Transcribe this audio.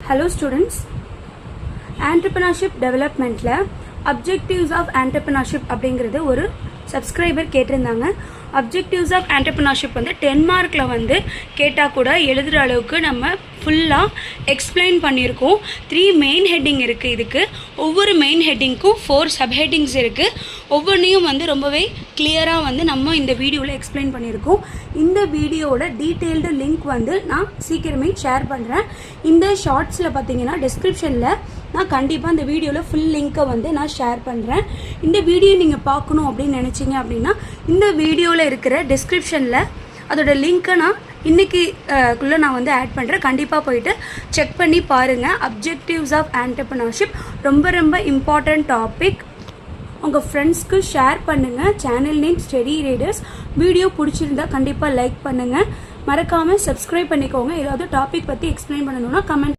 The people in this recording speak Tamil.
Hello students, entrepreneurship developmentல objectives of entrepreneurship அப்படிங்கிறது ஒரு சப்ஸ்கிரைபர் கேட்டிருந்தாங்க. objectives of entrepreneurship வந்து 10 மார்க்ல வந்து கேட்டால் கூட எழுதுகிற அளவுக்கு நம்ம ஃபுல்லாக எக்ஸ்பிளைன் பண்ணியிருக்கோம். 3 மெயின் ஹெட்டிங் இருக்குது. இதுக்கு ஒவ்வொரு மெயின் ஹெட்டிங்க்கும் 4 சப்ஹெட்டிங்ஸ் இருக்குது. ஒவ்வொன்றையும் வந்து ரொம்பவே கிளியராக வந்து நம்ம இந்த வீடியோவில் எக்ஸ்பிளைன் பண்ணியிருக்கோம். இந்த வீடியோவோட டீட்டெயில்டு லிங்க் வந்து நான் சீக்கிரமே ஷேர் பண்ணுறேன். இந்த ஷார்ட்ஸில் பார்த்தீங்கன்னா டிஸ்கிரிப்ஷனில் நான் கண்டிப்பாக இந்த வீடியோவில் ஃபுல் லிங்க்கை வந்து நான் ஷேர் பண்ணுறேன். இந்த வீடியோ நீங்கள் பார்க்கணும் அப்படின்னு நினச்சிங்க அப்படின்னா இந்த வீடியோவில் இருக்கிற டிஸ்கிரிப்ஷனில் அதோட லிங்க்கை நான் இன்றைக்குள்ளே நான் வந்து ஆட் பண்ணுறேன். கண்டிப்பாக போயிட்டு செக் பண்ணி பாருங்கள். அப்ஜெக்டிவ்ஸ் ஆஃப் என்டர்பிரினர்ஷிப் ரொம்ப ரொம்ப இம்பார்ட்டண்ட் டாபிக். உங்கள் ஃப்ரெண்ட்ஸ்க்கு ஷேர் பண்ணுங்கள். Channel name study readers. Video பிடிச்சிருந்தா கண்டிப்பாக லைக் பண்ணுங்கள். மறக்காமல் சப்ஸ்கிரைப் பண்ணிக்கோங்க. ஏதாவது டாபிக் பற்றி எக்ஸ்பிளைன் பண்ணணுன்னா கமெண்ட்